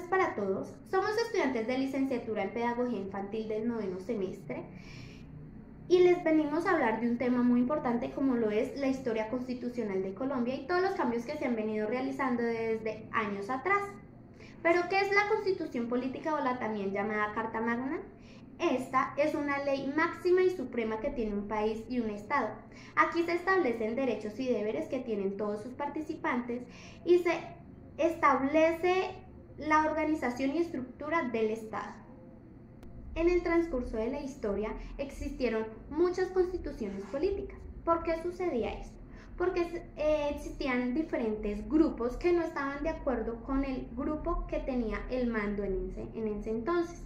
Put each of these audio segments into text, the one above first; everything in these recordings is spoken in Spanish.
tardes para todos. Somos estudiantes de licenciatura en Pedagogía Infantil del 9º semestre y les venimos a hablar de un tema muy importante como lo es la historia constitucional de Colombia y todos los cambios que se han venido realizando desde años atrás. ¿Pero qué es la Constitución Política o la también llamada Carta Magna? Esta es una ley máxima y suprema que tiene un país y un Estado. Aquí se establecen derechos y deberes que tienen todos sus participantes y se establece la organización y estructura del Estado. En el transcurso de la historia existieron muchas constituciones políticas. ¿Por qué sucedía esto? Porque existían diferentes grupos que no estaban de acuerdo con el grupo que tenía el mando en ese entonces.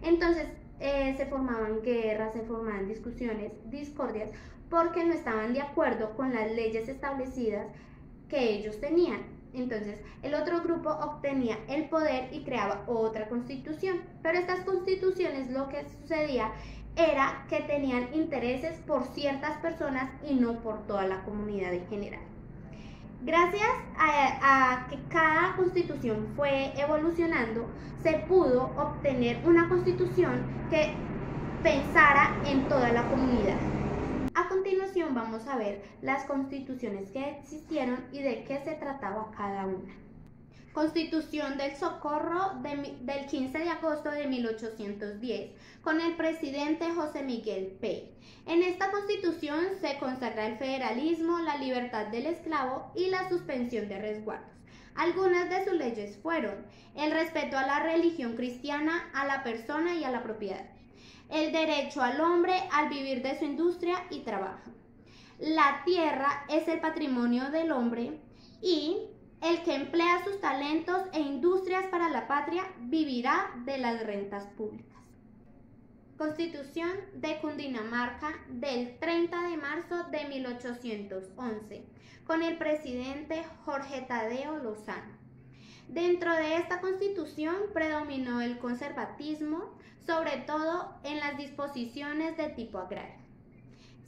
Entonces se formaban guerras, se formaban discusiones, discordias, porque no estaban de acuerdo con las leyes establecidas que ellos tenían. Entonces, el otro grupo obtenía el poder y creaba otra constitución. Pero estas constituciones lo que sucedía era que tenían intereses por ciertas personas y no por toda la comunidad en general. Gracias a que cada constitución fue evolucionando, se pudo obtener una constitución que pensara en toda la comunidad. A continuación vamos a ver las constituciones que existieron y de qué se trataba cada una. Constitución del Socorro del 15 de agosto de 1810 con el presidente José Miguel Pey. En esta constitución se consagra el federalismo, la libertad del esclavo y la suspensión de resguardos. Algunas de sus leyes fueron el respeto a la religión cristiana, a la persona y a la propiedad, el derecho al hombre al vivir de su industria y trabajo. La tierra es el patrimonio del hombre y el que emplea sus talentos e industrias para la patria vivirá de las rentas públicas. Constitución de Cundinamarca del 30 de marzo de 1811 con el presidente Jorge Tadeo Lozano. Dentro de esta constitución predominó el conservatismo, sobre todo en las disposiciones de tipo agrario.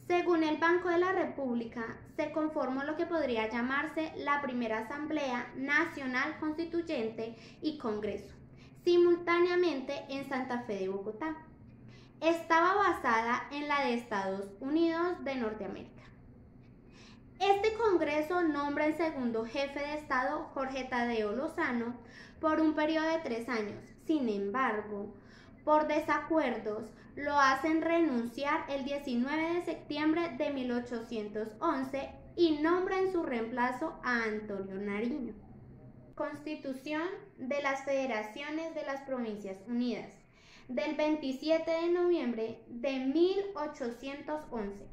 Según el Banco de la República, se conformó lo que podría llamarse la primera Asamblea Nacional Constituyente y Congreso, simultáneamente en Santa Fe de Bogotá. Estaba basada en la de Estados Unidos de Norteamérica. Este Congreso nombra el segundo jefe de Estado, Jorge Tadeo Lozano, por un periodo de 3 años. Sin embargo, por desacuerdos, lo hacen renunciar el 19 de septiembre de 1811 y nombra en su reemplazo a Antonio Nariño. Constitución de las Federaciones de las Provincias Unidas, del 27 de noviembre de 1811.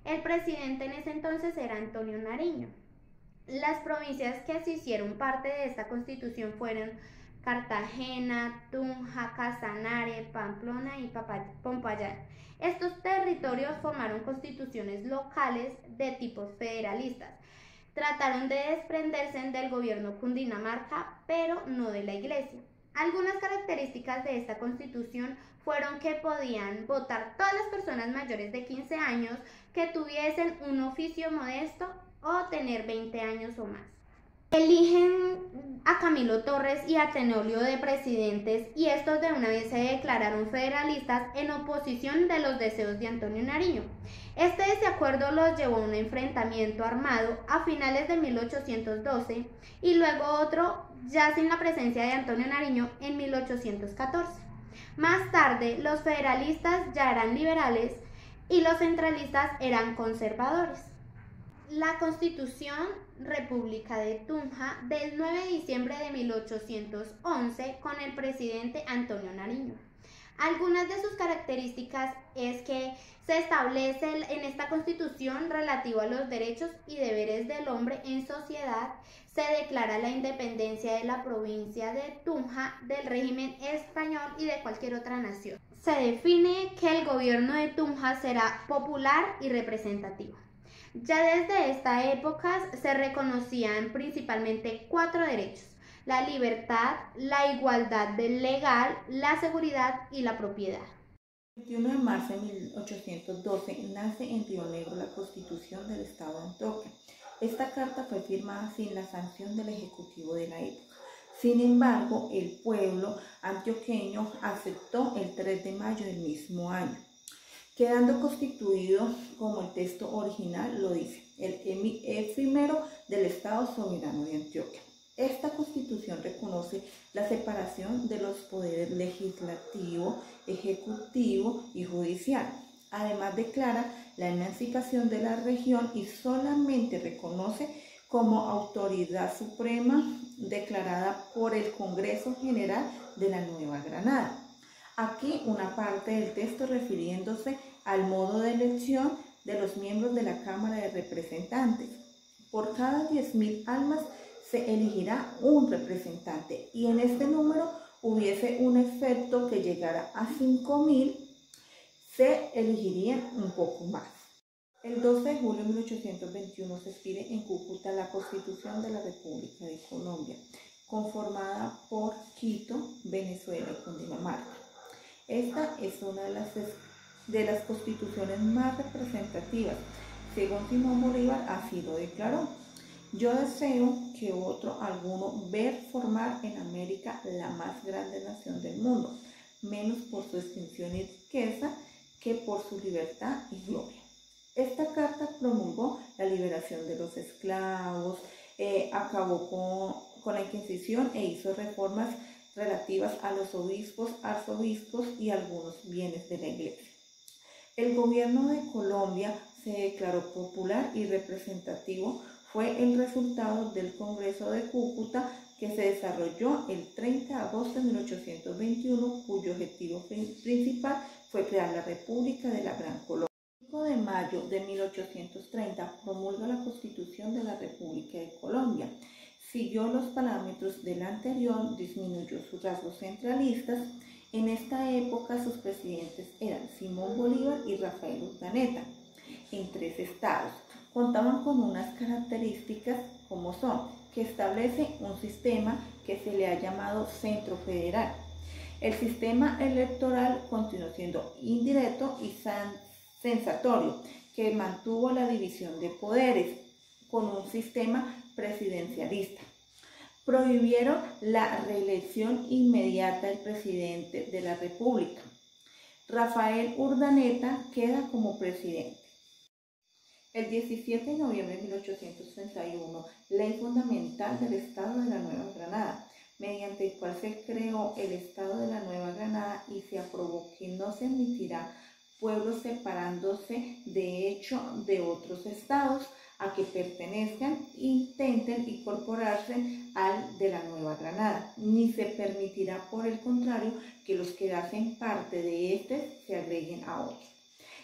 El presidente en ese entonces era Antonio Nariño. Las provincias que se hicieron parte de esta constitución fueron Cartagena, Tunja, Casanare, Pamplona y Popayán. Estos territorios formaron constituciones locales de tipo federalistas. Trataron de desprenderse del gobierno Cundinamarca, pero no de la iglesia. Algunas características de esta constitución fueron que podían votar todas las personas mayores de 15 años que tuviesen un oficio modesto o tener 20 años o más. Eligen a Camilo Torres y a Tenolio de presidentes y estos de una vez se declararon federalistas en oposición de los deseos de Antonio Nariño. Este desacuerdo los llevó a un enfrentamiento armado a finales de 1812 y luego otro ya sin la presencia de Antonio Nariño en 1814. Más tarde los federalistas ya eran liberales y los centralistas eran conservadores. La Constitución República de Tunja del 9 de diciembre de 1811 con el presidente Antonio Nariño. Algunas de sus características es que se establece en esta constitución relativo a los derechos y deberes del hombre en sociedad, se declara la independencia de la provincia de Tunja del régimen español y de cualquier otra nación. Se define que el gobierno de Tunja será popular y representativo. Ya desde esta época se reconocían principalmente 4 derechos: la libertad, la igualdad legal, la seguridad y la propiedad. El 21 de marzo de 1812 nace en Río Negro la Constitución del Estado de Antioquia. Esta carta fue firmada sin la sanción del Ejecutivo de la época. Sin embargo, el pueblo antioqueño aceptó el 3 de mayo del mismo año, quedando constituido como el texto original lo dice, el efímero del Estado Soberano de Antioquia. Esta constitución reconoce la separación de los poderes legislativo, ejecutivo y judicial. Además declara la emancipación de la región y solamente reconoce como autoridad suprema declarada por el Congreso General de la Nueva Granada. Aquí una parte del texto refiriéndose al modo de elección de los miembros de la Cámara de Representantes. Por cada 10.000 almas se elegirá un representante y en este número hubiese un efecto que llegara a 5.000, se elegirían un poco más. El 12 de julio de 1821 se expide en Cúcuta la Constitución de la República de Colombia, conformada por Quito, Venezuela y Cundinamarca. Esta es una de las constituciones más representativas, según Simón Bolívar así lo declaró. Yo deseo que alguno ver formar en América la más grande nación del mundo, menos por su extensión y riqueza que por su libertad y gloria. Esta carta promulgó la liberación de los esclavos, acabó con la Inquisición e hizo reformas relativas a los obispos, arzobispos y algunos bienes de la Iglesia. El gobierno de Colombia se declaró popular y representativo. Fue el resultado del Congreso de Cúcuta que se desarrolló el 30 de agosto de 1821, cuyo objetivo principal fue crear la República de la Gran Colombia. El 5 de mayo de 1830 promulga la Constitución de la República de Colombia. Siguió los parámetros del anterior, disminuyó sus rasgos centralistas. En esta época sus presidentes eran Simón Bolívar y Rafael Urdaneta, en 3 estados. Contaban con unas características como son, que establece un sistema que se le ha llamado centro federal. El sistema electoral continuó siendo indirecto y censatorio, que mantuvo la división de poderes con un sistema presidencialista. Prohibieron la reelección inmediata del presidente de la República. Rafael Urdaneta queda como presidente. El 17 de noviembre de 1831, ley fundamental del Estado de la Nueva Granada, mediante el cual se creó el Estado de la Nueva Granada y se aprobó que no se admitirá pueblos separándose de hecho de otros estados a que pertenezcan, intenten incorporarse al de la Nueva Granada, ni se permitirá por el contrario que los que hacen parte de este se agreguen a otros.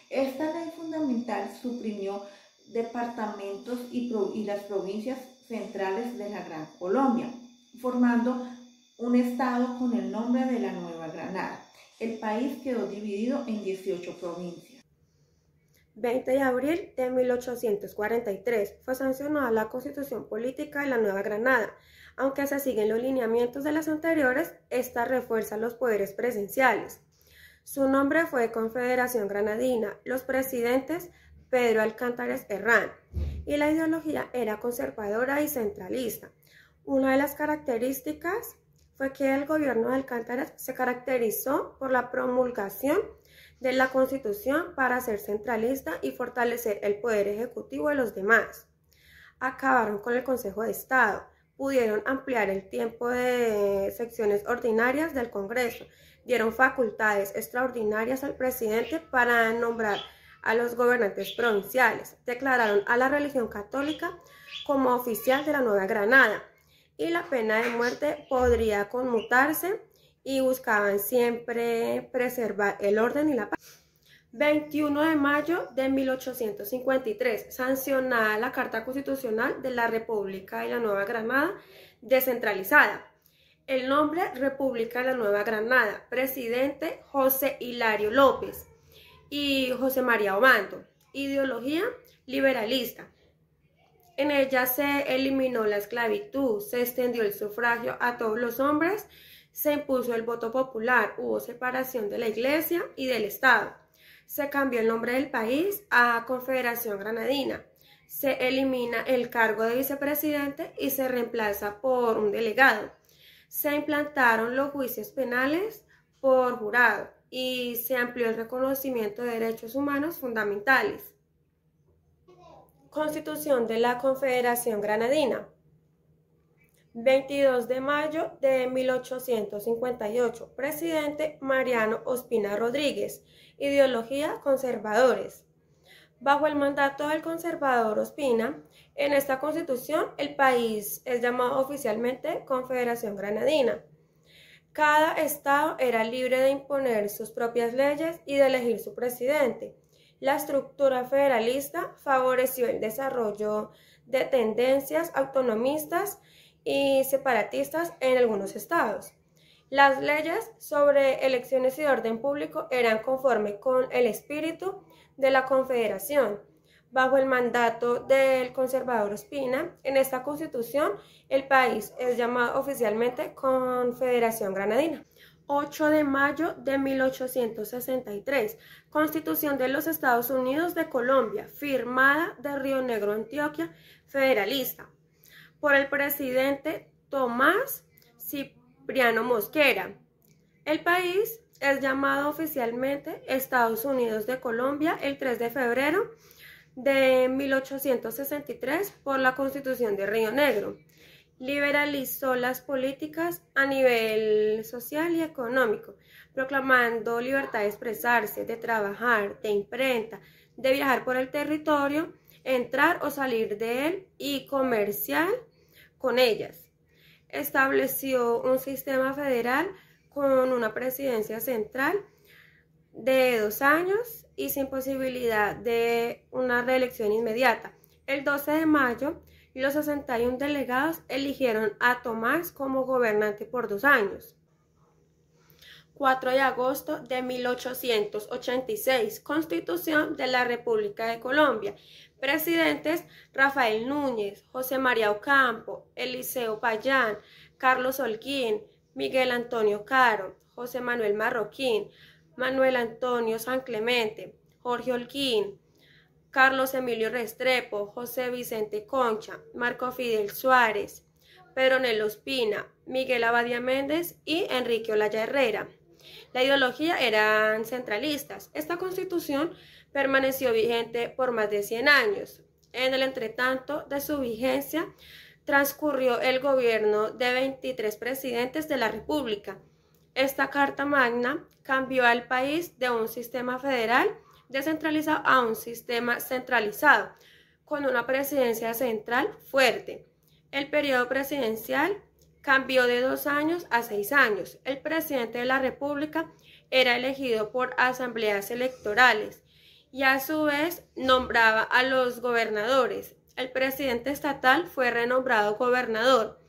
Esta ley fundamental suprimió departamentos y las provincias centrales de la Gran Colombia, formando un estado con el nombre de la Nueva Granada. El país quedó dividido en 18 provincias. 20 de abril de 1843 fue sancionada la Constitución Política de la Nueva Granada. Aunque se siguen los lineamientos de las anteriores, esta refuerza los poderes presidenciales. Su nombre fue Confederación Granadina, los presidentes Pedro Alcántara Herrán, y la ideología era conservadora y centralista. Una de las características fue que el gobierno de Alcántara se caracterizó por la promulgación de la Constitución para ser centralista y fortalecer el poder ejecutivo de los demás. Acabaron con el Consejo de Estado, pudieron ampliar el tiempo de secciones ordinarias del Congreso, dieron facultades extraordinarias al presidente para nombrar a los gobernantes provinciales, declararon a la religión católica como oficial de la Nueva Granada y la pena de muerte podría conmutarse y buscaban siempre preservar el orden y la paz. 21 de mayo de 1853, sancionada la Carta Constitucional de la República de la Nueva Granada descentralizada. El nombre República de la Nueva Granada, presidente José Hilario López y José María Obando, ideología liberalista. En ella se eliminó la esclavitud, se extendió el sufragio a todos los hombres, se impuso el voto popular, hubo separación de la Iglesia y del Estado. Se cambió el nombre del país a Confederación Granadina. Se elimina el cargo de vicepresidente y se reemplaza por un delegado. Se implantaron los juicios penales por jurado y se amplió el reconocimiento de derechos humanos fundamentales. Constitución de la Confederación Granadina. 22 de mayo de 1858. Presidente Mariano Ospina Rodríguez. Ideología: conservadores. Bajo el mandato del conservador Ospina, en esta constitución el país es llamado oficialmente Confederación Granadina. Cada estado era libre de imponer sus propias leyes y de elegir su presidente. La estructura federalista favoreció el desarrollo de tendencias autonomistas y separatistas en algunos estados. Las leyes sobre elecciones y orden público eran conforme con el espíritu de la Confederación. Bajo el mandato del conservador Ospina, en esta constitución el país es llamado oficialmente Confederación Granadina. 8 de mayo de 1863, Constitución de los Estados Unidos de Colombia, firmada de Río Negro, Antioquia, federalista, por el presidente Tomás Cipriano Mosquera. El país es llamado oficialmente Estados Unidos de Colombia el 3 de febrero de 1863 por la Constitución de Río Negro. Liberalizó las políticas a nivel social y económico, proclamando libertad de expresarse, de trabajar, de imprenta, de viajar por el territorio, entrar o salir de él y comerciar con ellas. Estableció un sistema federal con una presidencia central de 2 años y sin posibilidad de una reelección inmediata. El 12 de mayo, los 61 delegados eligieron a Tomás como gobernante por 2 años. 4 de agosto de 1886, Constitución de la República de Colombia. Presidentes: Rafael Núñez, José María Ocampo, Eliseo Payán, Carlos Holguín, Miguel Antonio Caro, José Manuel Marroquín, Manuel Antonio San Clemente, Jorge Holguín, Carlos Emilio Restrepo, José Vicente Concha, Marco Fidel Suárez, Pedro Nelo Ospina, Miguel Abadía Méndez y Enrique Olaya Herrera. La ideología eran centralistas. Esta constitución permaneció vigente por más de 100 años. En el entretanto de su vigencia, transcurrió el gobierno de 23 presidentes de la República. Esta Carta Magna cambió al país de un sistema federal descentralizado a un sistema centralizado, con una presidencia central fuerte. El periodo presidencial cambió de 2 años a 6 años. El presidente de la República era elegido por asambleas electorales y a su vez nombraba a los gobernadores. El presidente estatal fue renombrado gobernador,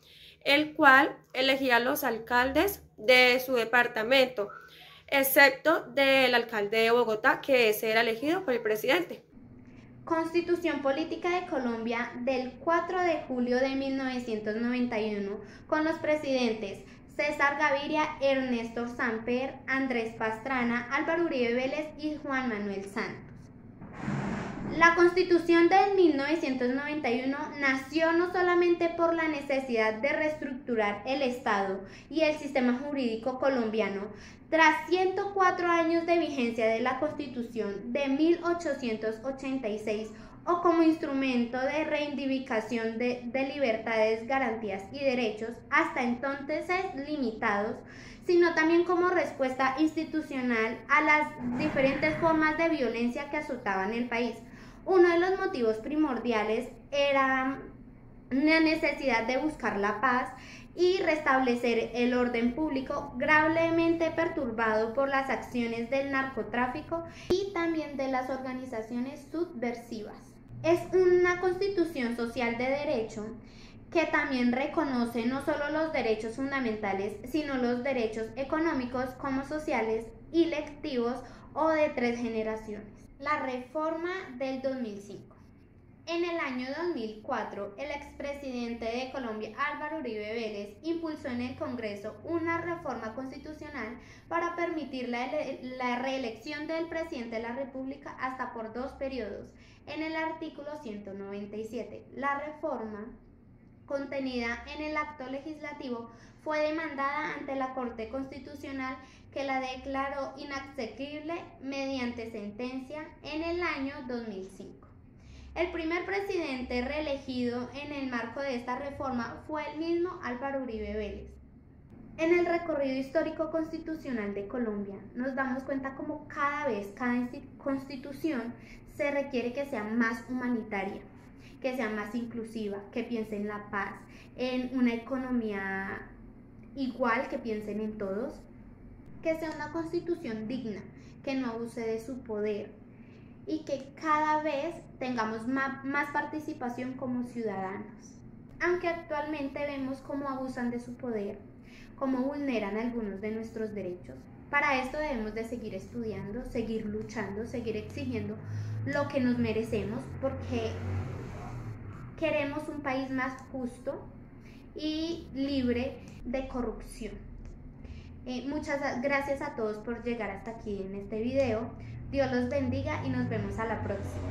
el cual elegía a los alcaldes de su departamento, excepto del alcalde de Bogotá, que ese era elegido por el presidente. Constitución Política de Colombia del 4 de julio de 1991, con los presidentes César Gaviria, Ernesto Samper, Andrés Pastrana, Álvaro Uribe Vélez y Juan Manuel Santos. La Constitución de 1991 nació no solamente por la necesidad de reestructurar el Estado y el sistema jurídico colombiano. Tras 104 años de vigencia de la Constitución de 1886, o como instrumento de reivindicación de libertades, garantías y derechos, hasta entonces limitados, sino también como respuesta institucional a las diferentes formas de violencia que azotaban el país. Uno de los motivos primordiales era la necesidad de buscar la paz y restablecer el orden público, gravemente perturbado por las acciones del narcotráfico y también de las organizaciones subversivas. Es una constitución social de derecho que también reconoce no solo los derechos fundamentales, sino los derechos económicos como sociales y lectivos o de 3 generaciones. La reforma del 2005. En el año 2004, el expresidente de Colombia, Álvaro Uribe Vélez, impulsó en el Congreso una reforma constitucional para permitir la reelección del presidente de la República hasta por 2 periodos. En el artículo 197, la reforma contenida en el acto legislativo fue demandada ante la Corte Constitucional, que la declaró inaccesible mediante sentencia en el año 2005. El primer presidente reelegido en el marco de esta reforma fue el mismo Álvaro Uribe Vélez. En el recorrido histórico constitucional de Colombia nos damos cuenta como cada vez, cada constitución se requiere que sea más humanitaria, que sea más inclusiva, que piense en la paz, en una economía igual, que piensen en todos, que sea una constitución digna, que no abuse de su poder y que cada vez tengamos más participación como ciudadanos. Aunque actualmente vemos cómo abusan de su poder, cómo vulneran algunos de nuestros derechos, para esto debemos de seguir estudiando, seguir luchando, seguir exigiendo lo que nos merecemos, porque queremos un país más justo y libre de corrupción. Muchas gracias a todos por llegar hasta aquí en este video. Dios los bendiga y nos vemos a la próxima.